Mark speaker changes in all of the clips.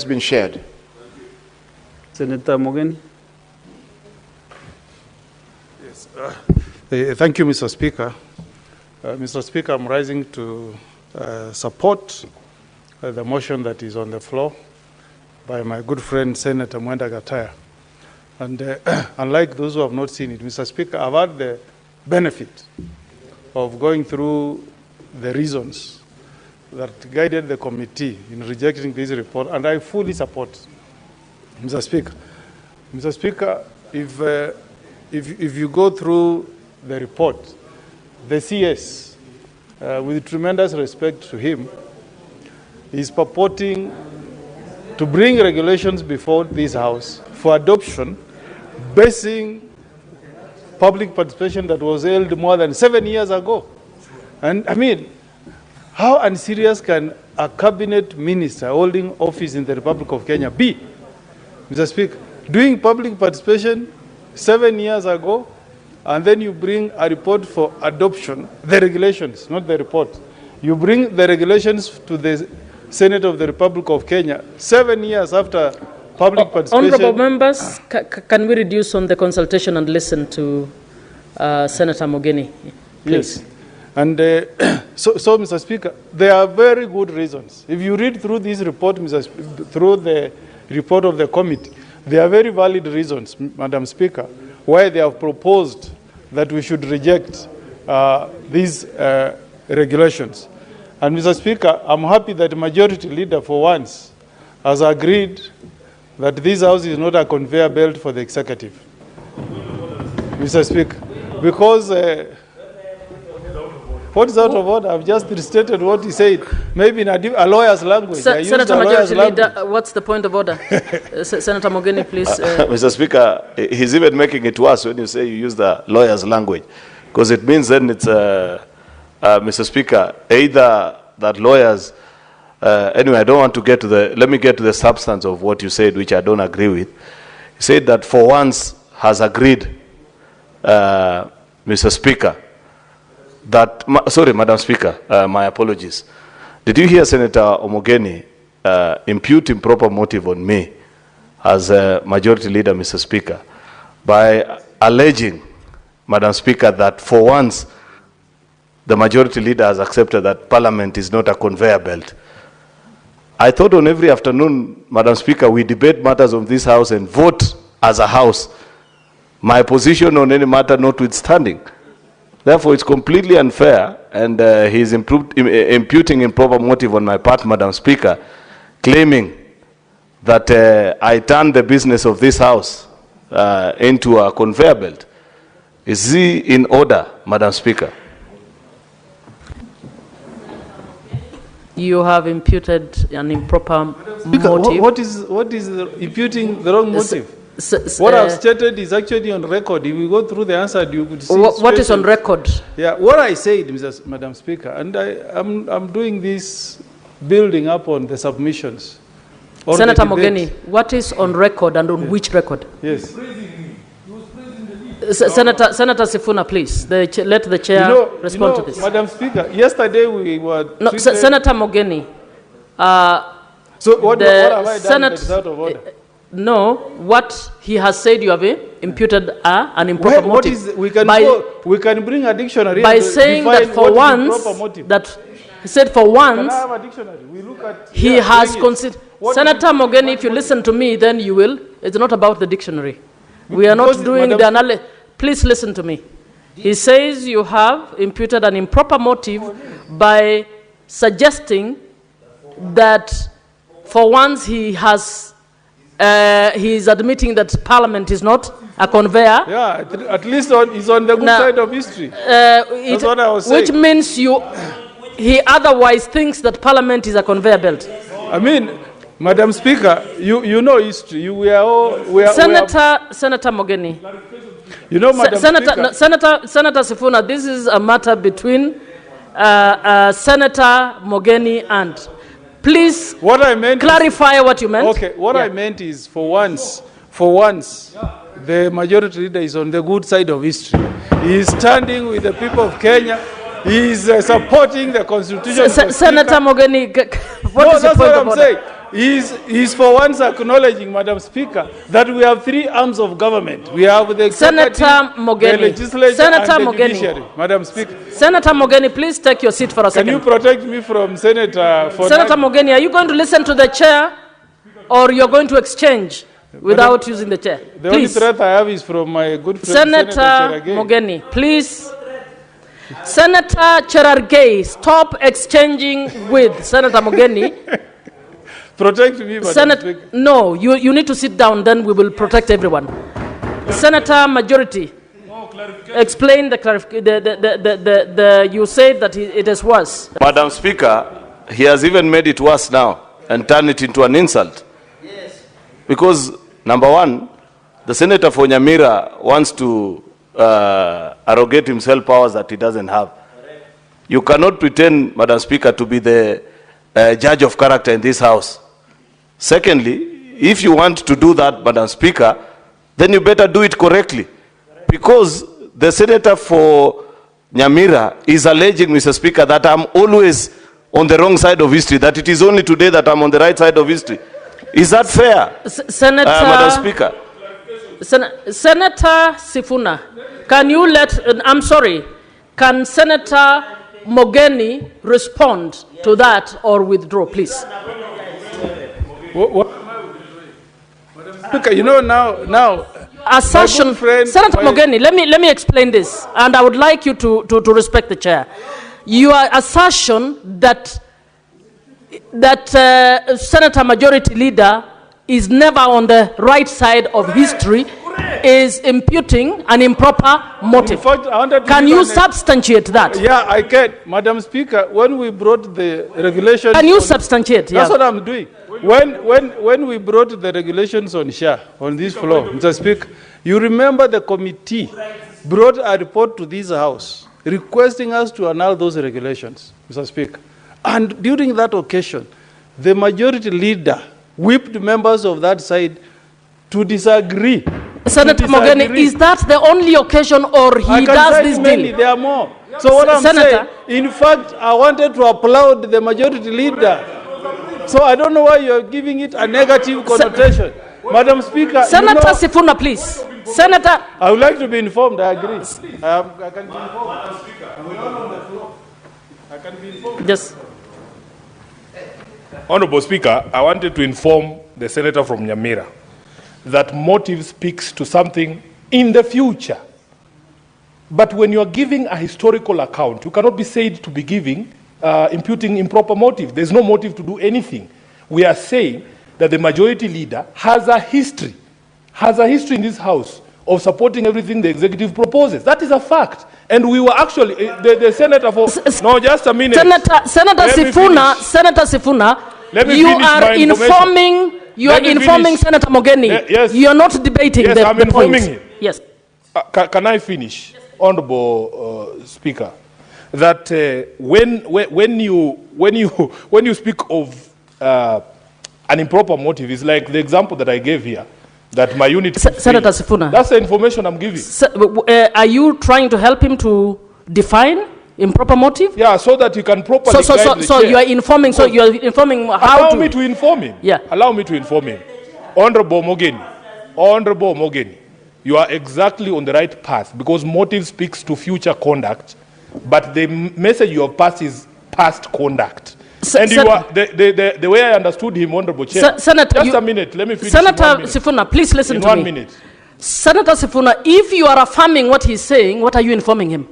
Speaker 1: been shared.
Speaker 2: Senator Omogeni.
Speaker 3: Yes. Thank you, Mr. Speaker. Mr. Speaker, I'm rising to support the motion that is on the floor by my good friend, Senator Mwenda Gataya. And unlike those who have not seen it, Mr. Speaker, I've had the benefit of going through the reasons that guided the committee in rejecting this report, and I fully support Mr. Speaker. Mr. Speaker, if you go through the report, the CS, with tremendous respect to him, is purporting to bring regulations before this House for adoption, basing public participation that was held more than 7 years ago. And I mean, how unserious can a cabinet minister holding office in the Republic of Kenya be, Mr. Speaker, doing public participation 7 years ago, and then you bring a report for adoption, the regulations, not the report. You bring the regulations to the Senate of the Republic of Kenya 7 years after public participation.
Speaker 4: Honorable members, can we reduce on the consultation and listen to Senator Omogeni, please?
Speaker 3: Yes. And so, Mr. Speaker, there are very good reasons. If you read through this report, through the report of the committee, there are very valid reasons, Madam Speaker, why they have proposed that we should reject these regulations. And Mr. Speaker, I'm happy that the majority leader for once has agreed that this House is not a conveyor belt for the executive. Mr. Speaker, because what is out of order? I've just restated what he said, maybe in a lawyer's language.
Speaker 4: Senator Majority Leader, what's the point of order? Senator Omogeni, please.
Speaker 5: Mr. Speaker, he's even making it worse when you say you use the lawyer's language, because it means then it's, Mr. Speaker, either that lawyers, anyway, I don't want to get to the, let me get to the substance of what you said, which I don't agree with. You said that for once has agreed, Mr. Speaker, that, sorry, Madam Speaker, my apologies. Did you hear Senator Omogeni impute improper motive on me as a majority leader, Mr. Speaker, by alleging, Madam Speaker, that for once the majority leader has accepted that Parliament is not a conveyor belt? I thought on every afternoon, Madam Speaker, we debate matters of this House and vote as a House, my position on any matter notwithstanding. Therefore, it's completely unfair, and he's imputing improper motive on my part, Madam Speaker, claiming that I turned the business of this House into a conveyor belt. Is he in order, Madam Speaker?
Speaker 4: You have imputed an improper
Speaker 3: Speaker,
Speaker 4: motive.
Speaker 3: What is imputing the wrong motive? What I've stated is actually on record. If we go through the answer, you could see.
Speaker 4: What is on record?
Speaker 3: Yeah, what I said, Madam Speaker, and I'm doing this building up on the submissions.
Speaker 4: Senator Omogeni, what is on record and on which record?
Speaker 3: Yes.
Speaker 4: Senator Sifuna, please. Let the chair respond to this.
Speaker 3: Madam Speaker, yesterday we were.
Speaker 4: No, Senator Omogeni.
Speaker 3: So what have I done that is out of order?
Speaker 4: No, what he has said you have imputed an improper motive.
Speaker 3: We can bring a dictionary
Speaker 4: by saying that for once, that he said for once,
Speaker 3: can I have a dictionary? We look at,
Speaker 4: he has considered. Senator Omogeni, if you listen to me, then you will. It's not about the dictionary. We are not doing the analysis. Please listen to me. He says you have imputed an improper motive by suggesting that for once he is admitting that Parliament is not a conveyor.
Speaker 3: Yeah, at least he's on the good side of history. That's what I was saying.
Speaker 4: Which means he otherwise thinks that Parliament is a conveyor belt.
Speaker 3: I mean, Madam Speaker, you know history.
Speaker 4: Senator Omogeni.
Speaker 3: You know, Madam Speaker.
Speaker 4: Senator Sifuna, this is a matter between Senator Omogeni and. Please clarify what you meant.
Speaker 3: Okay, what I meant is for once, the majority leader is on the good side of history. He is standing with the people of Kenya. He is supporting the constitution.
Speaker 4: Senator Omogeni, what is your point of order?
Speaker 3: He's for once acknowledging, Madam Speaker, that we have three arms of government. We have the
Speaker 4: Senator Mogeni.
Speaker 3: the legislature,
Speaker 4: Senator
Speaker 3: and the
Speaker 4: Mogeni.
Speaker 3: judiciary. Madam Speaker,
Speaker 4: Senator Mogeni, please take your seat for a second.
Speaker 3: can you protect me from Senator?
Speaker 4: Senator Mogeni, are you going to listen to the chair, or you're going to exchange without using the chair?
Speaker 3: The only
Speaker 4: Please.
Speaker 3: threat I have is from my good friend
Speaker 4: Senator
Speaker 3: Cherargei.
Speaker 4: Mogeni, please. Senator Cherargei, stop exchanging with Senator Mogeni.
Speaker 3: Protect me, Madam Speaker.
Speaker 4: No, you need to sit down, then we will protect everyone. Senator Majority, explain the you said that it is worse.
Speaker 5: Madam Speaker, he has even made it worse now and turned it into an insult. Yes. Because, number one, the senator for Nyamira wants to arrogate himself powers that he doesn't have. You cannot pretend, Madam Speaker, to be the judge of character in this house. Secondly, if you want to do that, Madam Speaker, then you better do it correctly. Because the senator for Nyamira is alleging, Mr. Speaker, that I'm always on the wrong side of history, that it is only today that I'm on the right side of history. Is that fair,
Speaker 4: Senator,
Speaker 5: Madam Speaker?
Speaker 4: Senator Sifuna, can you I'm sorry, can Senator Mogeni respond to that or withdraw, please?
Speaker 3: What? Speaker, you know now.
Speaker 4: Assertion, Senator Mogeni, let me explain this, and I would like you to respect the chair. Your assertion that Senator Majority Leader is never on the right side of history is imputing an improper motive.
Speaker 3: In fact,
Speaker 4: can you substantiate that?
Speaker 3: Yeah, I can. Madam Speaker, when we brought the regulations...
Speaker 4: Can you substantiate?
Speaker 3: That's what I'm doing. When we brought the regulations on SHA, on this floor, Mr. Speaker, you remember the committee brought a report to this House requesting us to annul those regulations, Mr. Speaker. And during that occasion, the Majority Leader whipped members of that side to disagree.
Speaker 4: Senator Mogeni, is that the only occasion, or he does this
Speaker 3: many,
Speaker 4: deal?
Speaker 3: there are more. So what I'm saying, in fact, I wanted to applaud the Majority Leader. So I don't know why you're giving it a negative connotation. Madam Speaker,
Speaker 4: Senator Sifuna, please. Senator,
Speaker 3: I would like to be informed. I agree. I can be informed. Madam Speaker, we're not on the floor. I can be informed.
Speaker 4: Yes.
Speaker 1: Honorable Speaker, I wanted to inform the senator from Nyamira that motive speaks to something in the future. But when you are giving a historical account, you cannot be said to be giving, imputing improper motive. There's no motive to do anything. We are saying that the Majority Leader has a history in this House of supporting everything the executive proposes. That is a fact. And we were actually, the senator for, no, just a minute.
Speaker 4: Senator Sifuna, you are informing Senator Mogeni.
Speaker 1: Yes.
Speaker 4: You are not debating
Speaker 1: yes, I'm
Speaker 4: the
Speaker 1: informing
Speaker 4: point.
Speaker 1: him.
Speaker 4: Yes.
Speaker 1: Can I finish, yes. Honorable Speaker? That when you speak of an improper motive, it's like the example that I gave here, that my unit.
Speaker 4: Senator Sifuna.
Speaker 1: That's the information I'm giving.
Speaker 4: Are you trying to help him to define improper motive?
Speaker 1: Yeah, so that you can properly guide the
Speaker 4: so
Speaker 1: chair.
Speaker 4: you are informing. So you are informing how
Speaker 1: Allow
Speaker 4: to.
Speaker 1: me to inform him.
Speaker 4: Yeah.
Speaker 1: Allow me to inform him. Honorable Omogeni, you are exactly on the right path because motive speaks to future conduct, but the message you have passed is past conduct. And you are the way I understood him, Honorable Chair.
Speaker 4: Senator,
Speaker 1: just a minute. Let me finish.
Speaker 4: Senator Sifuna, please listen to me.
Speaker 1: 1 minute.
Speaker 4: Senator Sifuna, if you are affirming what he's saying, what are you informing him?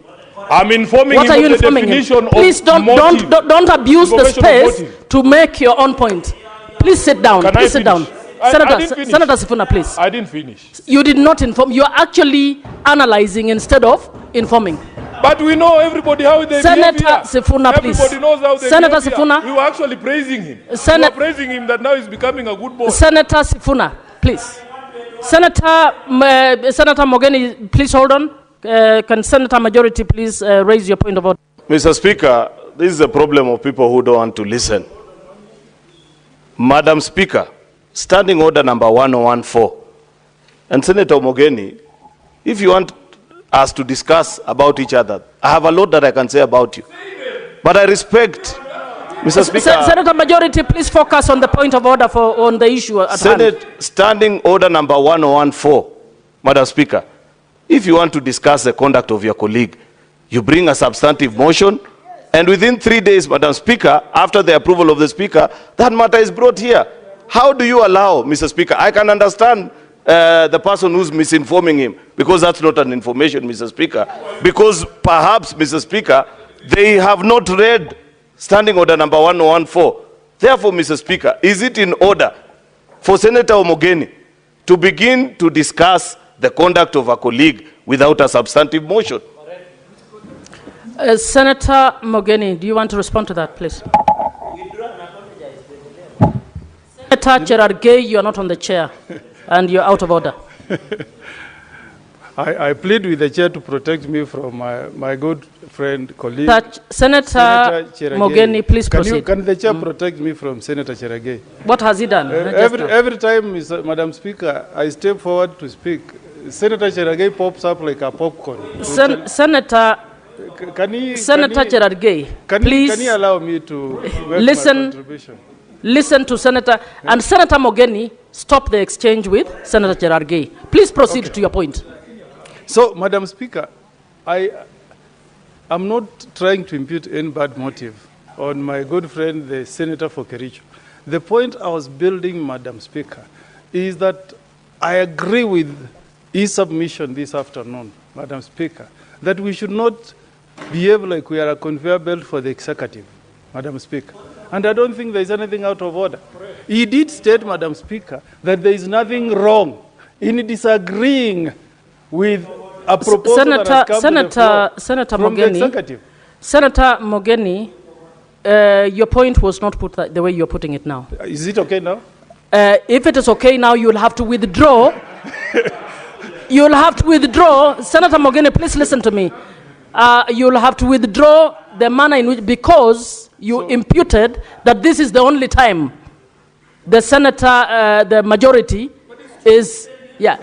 Speaker 1: I'm informing
Speaker 4: what
Speaker 1: him
Speaker 4: are you
Speaker 1: of the
Speaker 4: informing
Speaker 1: definition
Speaker 4: him?
Speaker 1: of
Speaker 4: Please don't abuse the space to make your own point. Please sit down. Please sit down. Senator Sifuna, please.
Speaker 1: I didn't finish.
Speaker 4: You did not inform. You are actually analyzing instead of informing.
Speaker 1: But we know everybody how they
Speaker 4: Senator
Speaker 1: behave here.
Speaker 4: Sifuna, please.
Speaker 1: Everybody knows how they
Speaker 4: Senator
Speaker 1: behave
Speaker 4: Sifuna.
Speaker 1: here. We were actually praising him. We were praising him that now he's becoming a good boy.
Speaker 4: Senator Sifuna, please. Senator Mogeni, please hold on. Can Senator Majority please raise your point of order?
Speaker 5: Mr. Speaker, this is a problem of people who don't want to listen. Madam Speaker, Standing Order number 1014. And Senator Omogeni, if you want us to discuss about each other, I have a lot that I can say about you. But I respect Mr. Speaker,
Speaker 4: Senator Majority, please focus on the point of order on the issue at
Speaker 5: Senate
Speaker 4: hand.
Speaker 5: Standing Order number 1014, Madam Speaker, if you want to discuss the conduct of your colleague, you bring a substantive motion, and within 3 days, Madam Speaker, after the approval of the Speaker, that matter is brought here. How do you allow, Mr. Speaker? I can understand the person who's misinforming him, because that's not an information, Mr. Speaker. Because perhaps, Mr. Speaker, they have not read Standing Order number 1014. Therefore, Mr. Speaker, is it in order for Senator Omogeni to begin to discuss the conduct of a colleague without a substantive motion?
Speaker 4: Senator Mogeni, do you want to respond to that, please? Senator Cherargei, you are not on the chair, and you're out of order.
Speaker 3: I plead with the chair to protect me from my good friend, colleague.
Speaker 4: Senator Mogeni, please proceed.
Speaker 3: Can the chair protect me from Senator Cherargei?
Speaker 4: What has he done?
Speaker 3: Every time, Madam Speaker, I step forward to speak, Senator Cherargei pops up like a popcorn.
Speaker 4: Senator Cherargei, please.
Speaker 3: Can you allow me to make
Speaker 4: listen,
Speaker 3: my contribution?
Speaker 4: Listen to Senator, and Senator Mogeni, stop the exchange with Senator Cherargei. Please proceed to your point.
Speaker 3: So, Madam Speaker, I am not trying to impute any bad motive on my good friend, the Senator for Kericho. The point I was building, Madam Speaker, is that I agree with his submission this afternoon, Madam Speaker, that we should not behave like we are a conveyor belt for the executive, Madam Speaker. And I don't think there is anything out of order. He did state, Madam Speaker, that there is nothing wrong in disagreeing with a proposal that has come to the floor
Speaker 4: Senator
Speaker 3: from
Speaker 4: Mogeni,
Speaker 3: the executive.
Speaker 4: Senator Mogeni, your point was not put the way you're putting it now.
Speaker 3: Is it okay now?
Speaker 4: If it is okay now, you'll have to withdraw. You'll have to withdraw. Senator Mogeni, please listen to me. You'll have to withdraw the manner in which, because you imputed that this is the only time the senator, the majority is, yeah.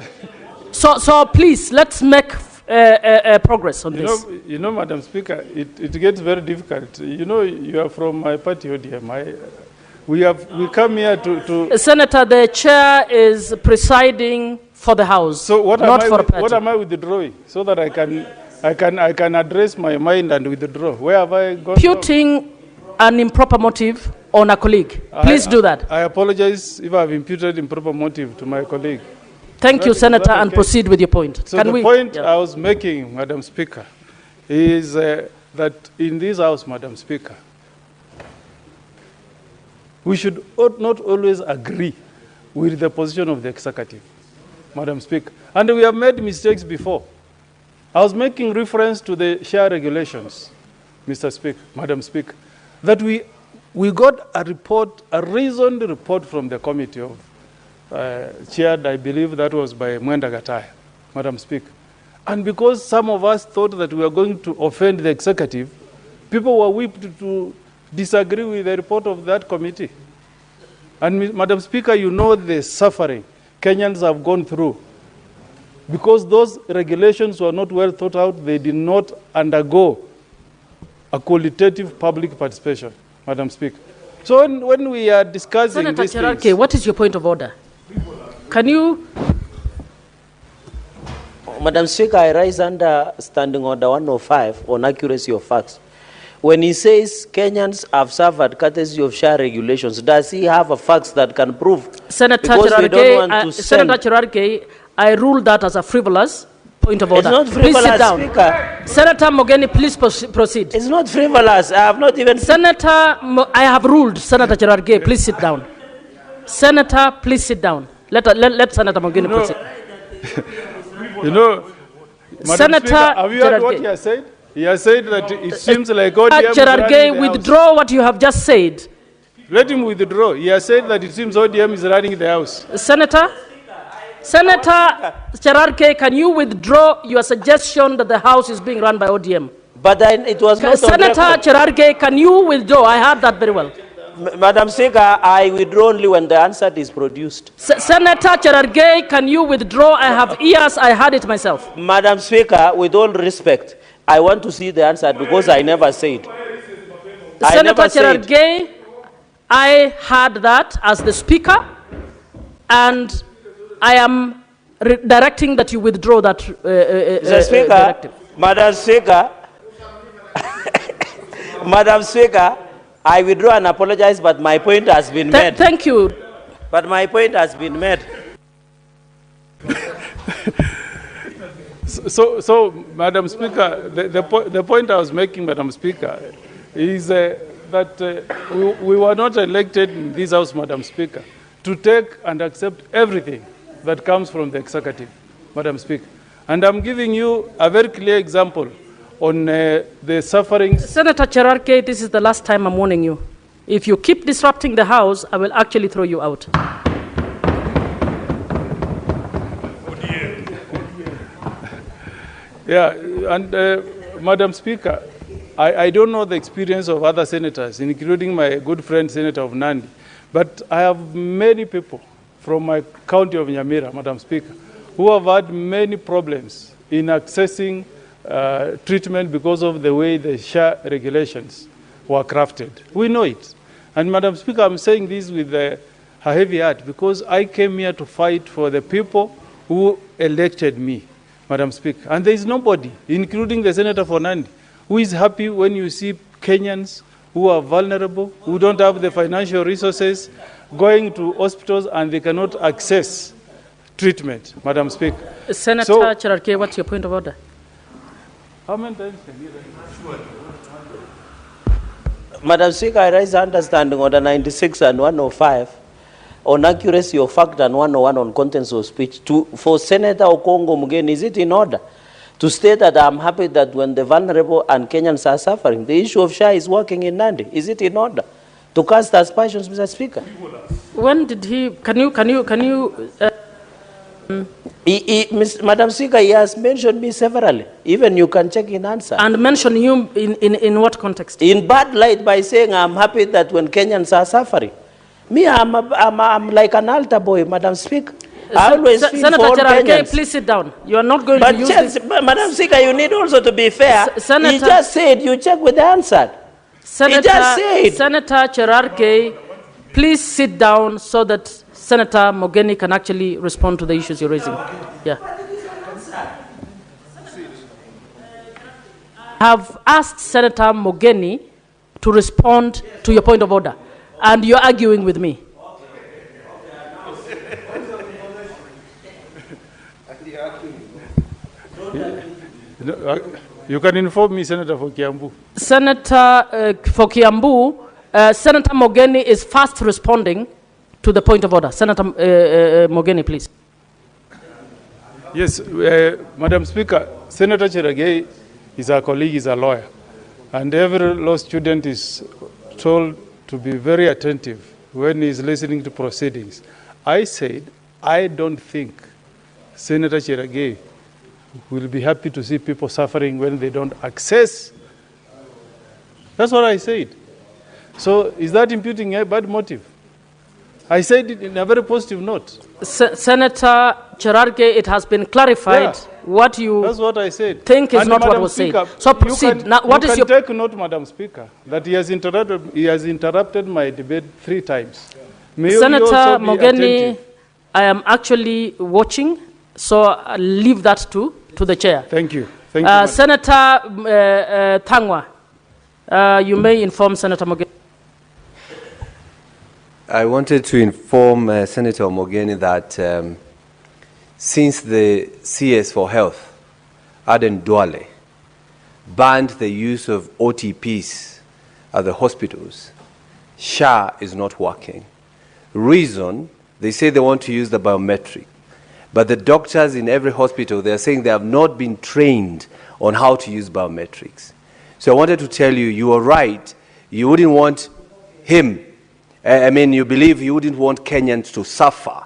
Speaker 4: So please, let's make progress on this.
Speaker 3: You know, Madam Speaker, it gets very difficult. You know, you are from my party, ODM. We come here to...
Speaker 4: Senator, the chair is presiding for the House,
Speaker 3: so what
Speaker 4: not for a party.
Speaker 3: What am I withdrawing? So that I can address my mind and withdraw. Where have I gone?
Speaker 4: Imputing an improper motive on a colleague. Please do that.
Speaker 3: I apologize if I've imputed improper motive to my colleague.
Speaker 4: Thank you, Senator, and proceed with your point.
Speaker 3: So the point I was making, Madam Speaker, is that in this House, Madam Speaker, we should not always agree with the position of the executive, Madam Speaker. And we have made mistakes before. I was making reference to the share regulations, Mr. Speaker, Madam Speaker, that we got a report, a reasoned report from the committee of chaired, I believe that was by Mwenda Gataya, Madam Speaker. And because some of us thought that we were going to offend the executive, people were whipped to disagree with the report of that committee. And Madam Speaker, you know the suffering Kenyans have gone through. Because those regulations were not well thought out, they did not undergo a qualitative public participation, Madam Speaker. So when we are discussing
Speaker 4: Senator
Speaker 3: these
Speaker 4: Cherargei,
Speaker 3: things...
Speaker 4: what is your point of order? Can you...
Speaker 6: Madam Speaker, I rise under Standing Order 105 on accuracy of facts. When he says Kenyans have suffered courtesy of share regulations, does he have a facts that can prove?
Speaker 4: Senator Cherargei, I rule that as a frivolous point of order.
Speaker 6: It's not frivolous,
Speaker 4: please sit down.
Speaker 6: Speaker.
Speaker 4: Senator Mogeni, please proceed.
Speaker 6: It's not frivolous. I have not even...
Speaker 4: I have ruled. Senator Cherargei, please sit down. Senator, please sit down. Let Senator Mogeni proceed.
Speaker 3: You know, Madam Speaker, have you heard what he has said? He has said that it seems like ODM
Speaker 4: Cherargei, withdraw what you have just said.
Speaker 3: Let him withdraw. He has said that it seems ODM is running the House.
Speaker 4: Senator Cherargei, can you withdraw your suggestion that the House is being run by ODM?
Speaker 6: But then it was not
Speaker 4: Senator Cherargei, can you withdraw? I heard that very well.
Speaker 6: Madam Speaker, I withdraw only when the answer is produced.
Speaker 4: Senator Cherargei, can you withdraw? I have ears, I heard it myself.
Speaker 6: Madam Speaker, with all respect, I want to see the answer because I never said.
Speaker 4: Senator Cherargei, I had that as the speaker, and I am directing that you withdraw that
Speaker 6: Mr. Speaker,
Speaker 4: directive.
Speaker 6: Madam Speaker, Madam Speaker, I withdraw and apologize, but my point has been made.
Speaker 4: Thank you.
Speaker 6: But my point has been made.
Speaker 3: So, Madam Speaker, the point I was making, Madam Speaker, is that we were not elected in this House, Madam Speaker, to take and accept everything that comes from the executive, Madam Speaker. And I'm giving you a very clear example on the sufferings.
Speaker 4: Senator Cherargei, this is the last time I'm warning you. If you keep disrupting the House, I will actually throw you out.
Speaker 3: Yeah, and Madam Speaker, I don't know the experience of other senators, including my good friend, Senator of Nandi, but I have many people from my county of Nyamira, Madam Speaker, who have had many problems in accessing treatment because of the way the SHA regulations were crafted. We know it. And Madam Speaker, I'm saying this with a heavy heart because I came here to fight for the people who elected me, Madam Speaker. And there is nobody, including the Senator for Nandi, who is happy when you see Kenyans who are vulnerable, who don't have the financial resources, going to hospitals and they cannot access treatment, Madam Speaker.
Speaker 4: Senator Cherargei, what's your point of order?
Speaker 3: How many times can you
Speaker 6: Madam Speaker, I raise understanding order 96 and 105 on accuracy of fact and 101 on contents of speech. For Senator Omogeni, is it in order to state that I'm happy that when the vulnerable and Kenyans are suffering, the issue of SHA is working in Nandi? Is it in order to cast aspersions, Mr. Speaker?
Speaker 4: When did he? Can you?
Speaker 6: Madam Speaker, he has mentioned me severally. Even you can check in answer.
Speaker 4: And mention you in what context?
Speaker 6: In bad light by saying I'm happy that when Kenyans are suffering. Me, I'm like an altar boy, Madam Speaker. I always feel
Speaker 4: Senator
Speaker 6: for all
Speaker 4: Cherargei,
Speaker 6: Kenyans.
Speaker 4: please sit down. You are not going
Speaker 6: But
Speaker 4: to use this.
Speaker 6: Madam Speaker, you need also to be fair.
Speaker 4: Senator,
Speaker 6: he just said you check with the answer. He just said.
Speaker 4: Senator Cherargei, please sit down so that Senator Omogeni can actually respond to the issues you're raising. Yeah. I have asked Senator Omogeni to respond to your point of order, and you're arguing with me.
Speaker 3: You can inform me, Senator for Kiambu.
Speaker 4: Senator for Kiambu, Senator Omogeni is fast responding to the point of order. Senator Omogeni, please.
Speaker 3: Yes, Madam Speaker, Senator Cherargei is our colleague, is a lawyer. And every law student is told to be very attentive when he's listening to proceedings. I said, I don't think Senator Cherargei will be happy to see people suffering when they don't access. That's what I said. So is that imputing a bad motive? I said it in a very positive note.
Speaker 4: Senator Cherargei, it has been clarified what you
Speaker 3: That's what I said.
Speaker 4: think is
Speaker 3: And
Speaker 4: not
Speaker 3: Madam
Speaker 4: what was
Speaker 3: Speaker,
Speaker 4: said. So proceed. Now, what is your...
Speaker 3: take note, Madam Speaker, that he has interrupted my debate 3 times. May
Speaker 4: Senator
Speaker 3: you also be
Speaker 4: Omogeni,
Speaker 3: attentive?
Speaker 4: I am actually watching, so I'll leave that to the chair.
Speaker 3: Thank you. Thank you,
Speaker 4: Senator Thangwa, you may inform Senator Omogeni.
Speaker 7: I wanted to inform Senator Omogeni that since the CS for Health, Aden Duale, banned the use of OTPs at the hospitals, SHA is not working. Reason, they say they want to use the biometric. But the doctors in every hospital, they're saying they have not been trained on how to use biometrics. So I wanted to tell you, you are right. You wouldn't want him, you believe you wouldn't want Kenyans to suffer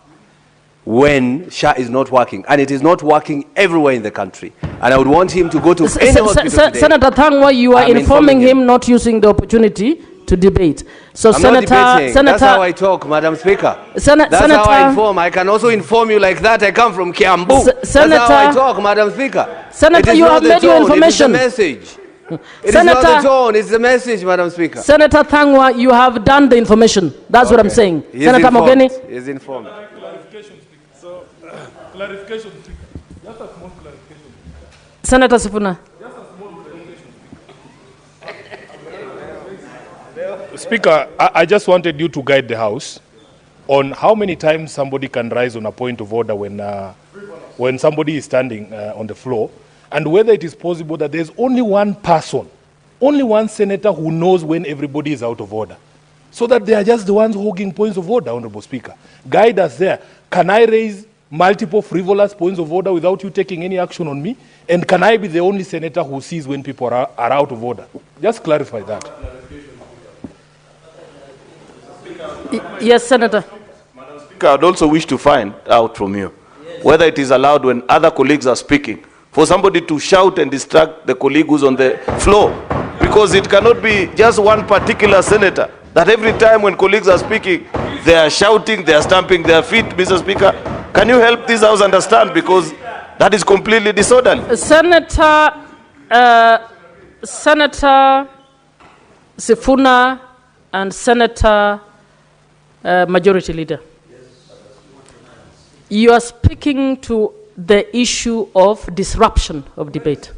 Speaker 7: when SHA is not working. And it is not working everywhere in the country. And I would want him to go to any hospital today.
Speaker 4: Senator Thangwa, you are informing him not using the opportunity to debate. So
Speaker 7: I'm not debating. That's how I talk, Madam Speaker. That's how I inform. I can also inform you like that. I come from Kiambu. That's how I talk, Madam Speaker.
Speaker 4: Senator, you have made your information.
Speaker 7: It is a message. It is not the tone, it's the message, Madam Speaker.
Speaker 4: Senator Thangwa, you have done the information. That's what I'm saying.
Speaker 7: He
Speaker 4: Senator Mogeni.
Speaker 7: He is informed.
Speaker 1: Clarification, Speaker. So, clarification, Speaker. Just a small clarification.
Speaker 4: Senator Sifuna.
Speaker 1: Speaker, I just wanted you to guide the House on how many times somebody can rise on a point of order when somebody is standing on the floor, and whether it is possible that there's only one person, only one senator who knows when everybody is out of order, so that they are just the ones hogging points of order, Honorable Speaker. Guide us there. Can I raise multiple frivolous points of order without you taking any action on me? And can I be the only senator who sees when people are out of order? Just clarify that.
Speaker 4: Yes, Senator.
Speaker 5: Madam Speaker, I'd also wish to find out from you whether it is allowed when other colleagues are speaking for somebody to shout and distract the colleague who's on the floor, because it cannot be just one particular senator that every time when colleagues are speaking, they are shouting, they are stamping their feet. Mr. Speaker, can you help this House understand, because that is completely disorderly.
Speaker 4: Senator Sifuna and Senator Majority Leader. You are speaking to the issue of disruption of debate.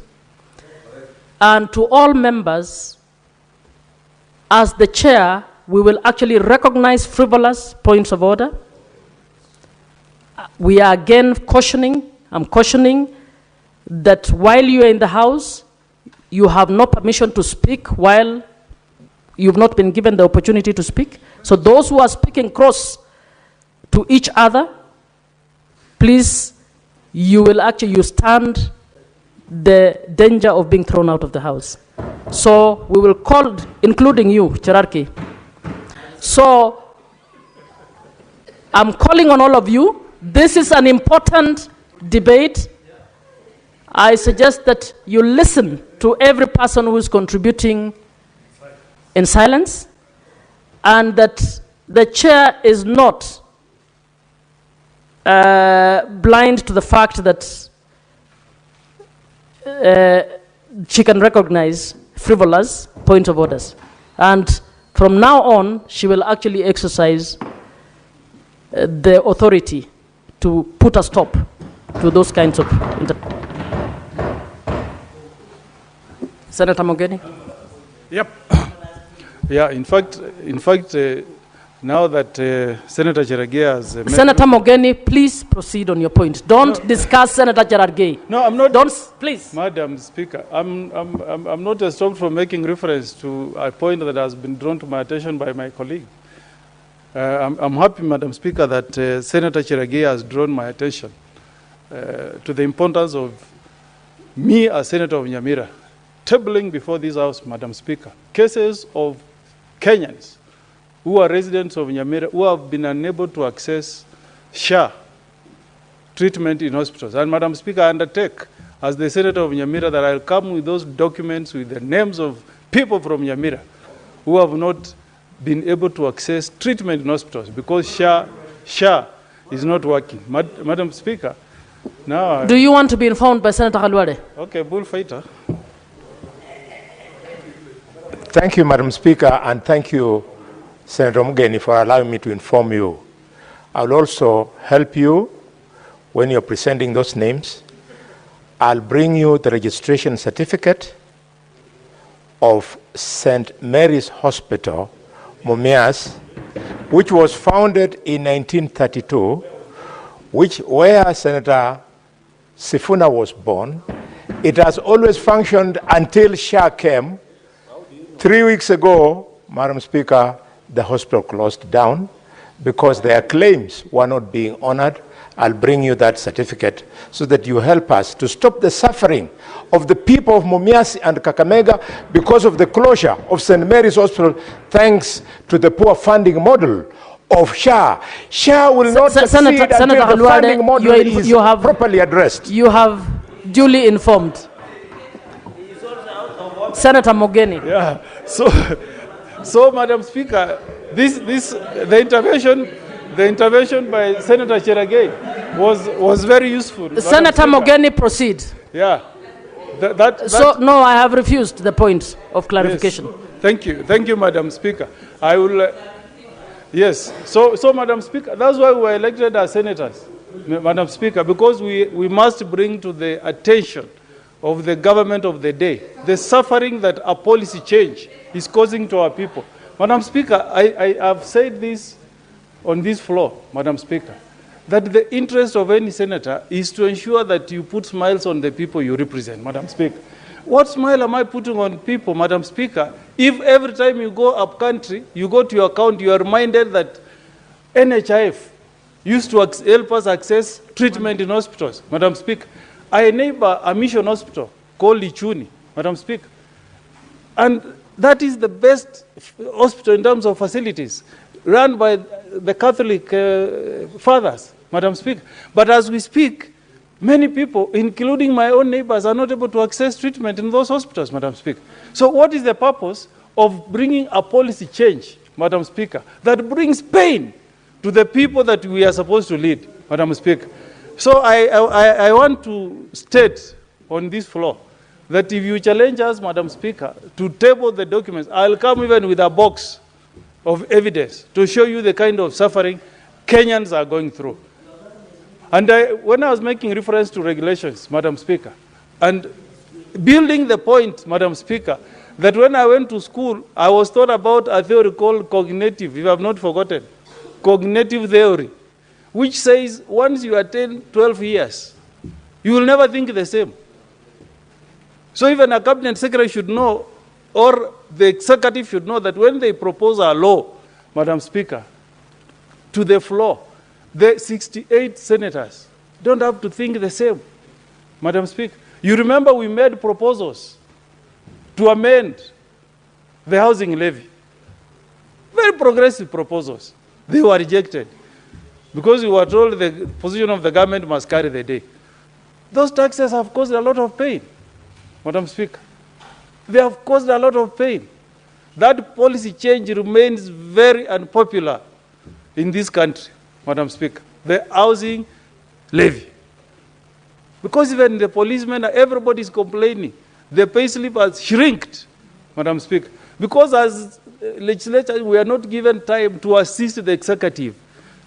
Speaker 4: And to all members, as the chair, we will actually recognize frivolous points of order. We are again I'm cautioning that while you are in the House, you have no permission to speak while you've not been given the opportunity to speak. So those who are speaking cross to each other, please, you stand the danger of being thrown out of the House. So we will call, including you, Cherargei. So I'm calling on all of you. This is an important debate. I suggest that you listen to every person who is contributing in silence, and that the chair is not blind to the fact that she can recognize frivolous point of orders. And from now on, she will actually exercise the authority to put a stop to those kinds of... Senator Mogeni?
Speaker 3: Yep. Yeah, in fact, now that Senator Cherargei has...
Speaker 4: Senator Mogeni, please proceed on your point. Don't discuss Senator Cherargei.
Speaker 3: No, I'm not...
Speaker 4: Don't, please.
Speaker 3: Madam Speaker, I'm not stopped from making reference to a point that has been drawn to my attention by my colleague. I'm happy, Madam Speaker, that Senator Cherargei has drawn my attention to the importance of me as Senator of Nyamira tabling before this House, Madam Speaker, cases of Kenyans who are residents of Nyamira who have been unable to access SHA treatment in hospitals. And Madam Speaker, I undertake as the Senator of Nyamira that I'll come with those documents with the names of people from Nyamira who have not been able to access treatment in hospitals because SHA is not working. Madam Speaker, now...
Speaker 4: Do you want to be informed by Senator Halwade?
Speaker 3: Okay, bullfighter.
Speaker 8: Thank you, Madam Speaker, and thank you, Senator Omogeni, for allowing me to inform you. I'll also help you when you're presenting those names. I'll bring you the registration certificate of St. Mary's Hospital, Mumias, which was founded in 1932, where Senator Sifuna was born. It has always functioned until SHA came. 3 weeks ago, Madam Speaker, the hospital closed down because their claims were not being honored. I'll bring you that certificate so that you help us to stop the suffering of the people of Mumias and Kakamega because of the closure of St. Mary's Hospital, thanks to the poor funding model of SHA. SHA will not succeed until the funding model is properly addressed.
Speaker 4: You have duly informed. Senator Mogeni.
Speaker 3: Yeah. So, Madam Speaker, the intervention by Senator Cherargei was very useful.
Speaker 4: Senator Mogeni, proceed.
Speaker 3: Yeah.
Speaker 4: No, I have refused the point of clarification.
Speaker 3: Yes. Thank you, Madam Speaker. I will, yes, so Madam Speaker, that's why we were elected as senators, Madam Speaker, because we must bring to the attention of the government of the day the suffering that a policy change is causing to our people. Madam Speaker, I have said this on this floor, Madam Speaker, that the interest of any senator is to ensure that you put smiles on the people you represent, Madam Speaker. What smile am I putting on people, Madam Speaker, if every time you go up country, you go to your account, you are reminded that NHIF used to help us access treatment in hospitals, Madam Speaker. I neighbor a mission hospital called Ichuni, Madam Speaker. And that is the best hospital in terms of facilities, run by the Catholic fathers, Madam Speaker. But as we speak, many people, including my own neighbors, are not able to access treatment in those hospitals, Madam Speaker. So what is the purpose of bringing a policy change, Madam Speaker, that brings pain to the people that we are supposed to lead, Madam Speaker? So I want to state on this floor that if you challenge us, Madam Speaker, to table the documents, I'll come even with a box of evidence to show you the kind of suffering Kenyans are going through. And when I was making reference to regulations, Madam Speaker, and building the point, Madam Speaker, that when I went to school, I was taught about a theory called cognitive, if I have not forgotten, cognitive theory, which says once you attain 12 years, you will never think the same. So even a cabinet secretary should know, or the executive should know, that when they propose a law, Madam Speaker, to the floor, the 68 senators don't have to think the same, Madam Speaker. You remember we made proposals to amend the housing levy. Very progressive proposals. They were rejected because we were told the position of the government must carry the day. Those taxes have caused a lot of pain, Madam Speaker. They have caused a lot of pain. That policy change remains very unpopular in this country, Madam Speaker, the housing levy. Because even the policemen, everybody is complaining. The pay slip has shrinked, Madam Speaker. Because as legislators, we are not given time to assist the executive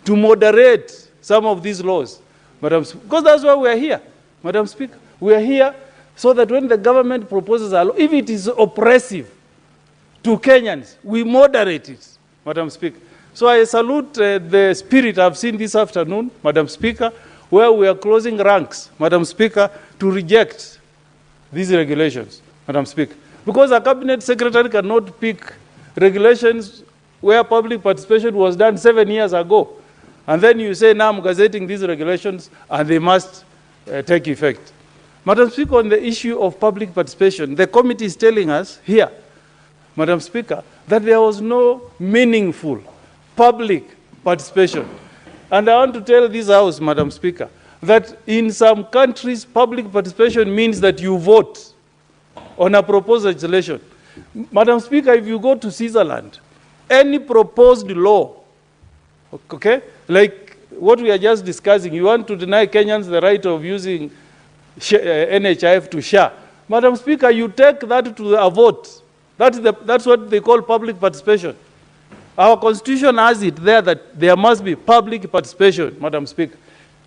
Speaker 3: to moderate some of these laws, Madam Speaker. Because that's why we are here, Madam Speaker. We are here so that when the government proposes a law, if it is oppressive to Kenyans, we moderate it, Madam Speaker. So I salute the spirit I've seen this afternoon, Madam Speaker, where we are closing ranks, Madam Speaker, to reject these regulations, Madam Speaker. Because a cabinet secretary cannot pick regulations where public participation was done 7 years ago. And then you say, now I'm gazetting these regulations and they must take effect. Madam Speaker, on the issue of public participation, the committee is telling us here, Madam Speaker, that there was no meaningful public participation. And I want to tell this House, Madam Speaker, that in some countries, public participation means that you vote on a proposed legislation. Madam Speaker, if you go to Switzerland, any proposed law, okay, like what we are just discussing, you want to deny Kenyans the right of using NHIF to share. Madam Speaker, you take that to a vote. That's what they call public participation. Our constitution has it there that there must be public participation, Madam Speaker.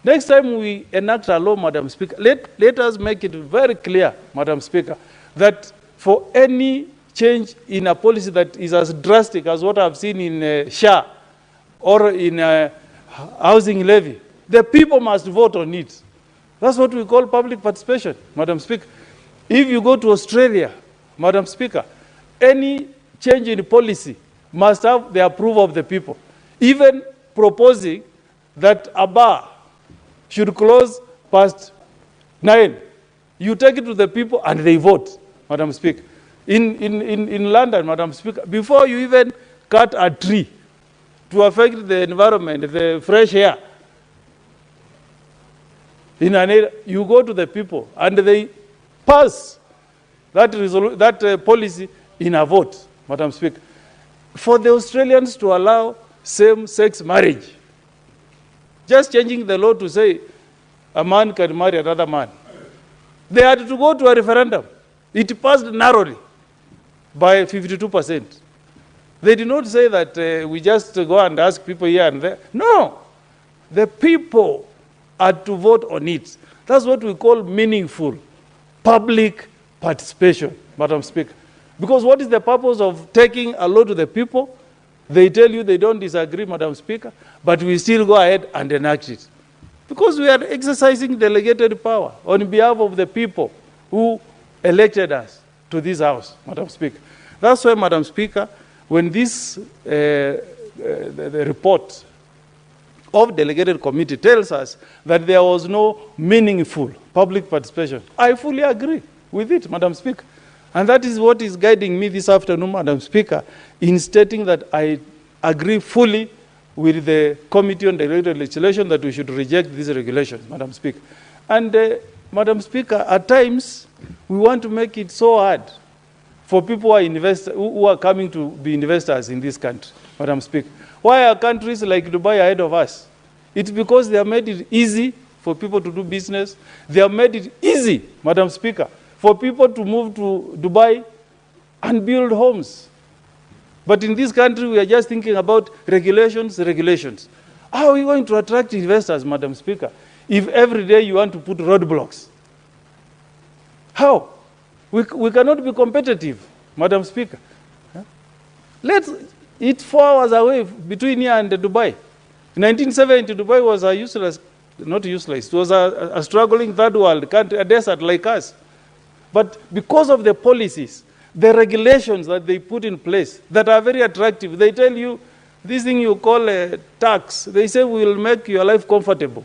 Speaker 3: Next time we enact a law, Madam Speaker, let us make it very clear, Madam Speaker, that for any change in a policy that is as drastic as what I've seen in SHA or in housing levy, the people must vote on it. That's what we call public participation, Madam Speaker. If you go to Australia, Madam Speaker, any change in policy must have the approval of the people. Even proposing that a bar should close past 9, you take it to the people and they vote, Madam Speaker. In London, Madam Speaker, before you even cut a tree to affect the environment, the fresh air, in an area, you go to the people and they pass that policy in a vote, Madam Speaker. For the Australians to allow same-sex marriage, just changing the law to say a man can marry another man, They had to go to a referendum. It passed narrowly by 52%. They did not say that we just go and ask people here and there. No. The people had to vote on it. That's what we call meaningful public participation, Madam Speaker. Because what is the purpose of taking a law to the people? They tell you they don't disagree, Madam Speaker, but we still go ahead and enact it. Because we are exercising delegated power on behalf of the people who elected us to this House, Madam Speaker. That's why, Madam Speaker, when this the report of delegated committee tells us that there was no meaningful public participation, I fully agree with it, Madam Speaker. And that is what is guiding me this afternoon, Madam Speaker, in stating that I agree fully with the Committee on Delegated Legislation that we should reject these regulations, Madam Speaker. And, Madam Speaker, at times, we want to make it so hard for people who are coming to be investors in this country, Madam Speaker. Why are countries like Dubai ahead of us? It's because they have made it easy for people to do business. They have made it easy, Madam Speaker, for people to move to Dubai and build homes. But in this country, we are just thinking about regulations, regulations. How are we going to attract investors, Madam Speaker, if every day you want to put roadblocks? How? We cannot be competitive, Madam Speaker. It's 4 hours away between here and Dubai. In 1970, Dubai was a useless, not useless, it was a struggling third world country, a desert like us. But because of the policies, the regulations that they put in place that are very attractive, they tell you this thing you call a tax, they say we will make your life comfortable.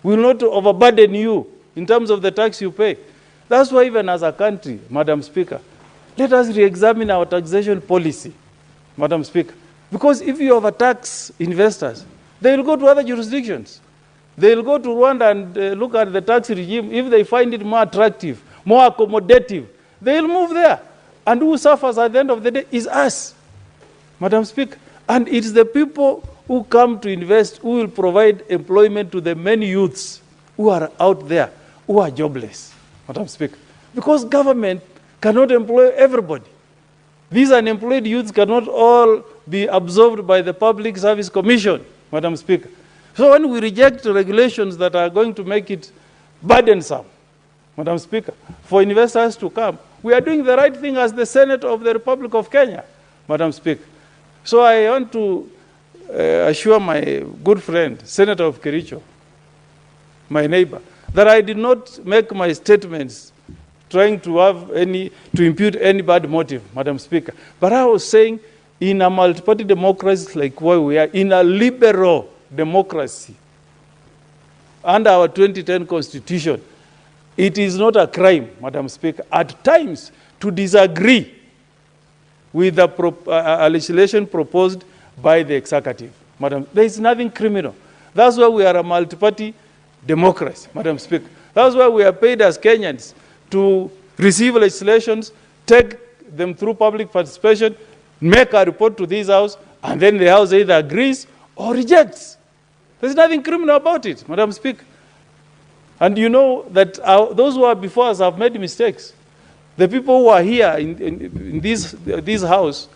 Speaker 3: We will not overburden you in terms of the tax you pay. That's why even as a country, Madam Speaker, let us re-examine our taxation policy, Madam Speaker. Because if you overtax investors, they will go to other jurisdictions. They will go to Rwanda and look at the tax regime. If they find it more attractive, more accommodative, they will move there. And who suffers at the end of the day is us, Madam Speaker. And it's the people who come to invest who will provide employment to the many youths who are out there, who are jobless, Madam Speaker. Because government cannot employ everybody. These unemployed youths cannot all be absorbed by the Public Service Commission, Madam Speaker. So when we reject regulations that are going to make it burdensome, Madam Speaker, for investors to come, we are doing the right thing as the Senate of the Republic of Kenya, Madam Speaker. So I want to assure my good friend, Senator of Kericho, my neighbor, that I did not make my statements trying to impute any bad motive, Madam Speaker. But I was saying, in a multi-party democracy like where we are, in a liberal democracy, under our 2010 Constitution, it is not a crime, Madam Speaker, at times to disagree with the legislation proposed by the executive. Madam, there is nothing criminal. That's why we are a multi-party democracy, Madam Speaker. That's why we are paid as Kenyans to receive legislations, take them through public participation, make a report to this House, and then the House either agrees or rejects. There's nothing criminal about it, Madam Speaker. And you know that those who are before us have made mistakes. The people who are here in this House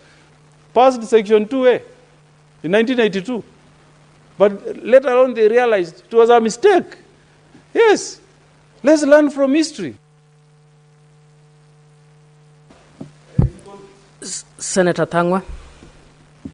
Speaker 3: passed Section 2A in 1982. But later on they realized it was a mistake. Yes, let's learn from history.
Speaker 4: Senator Thangwa.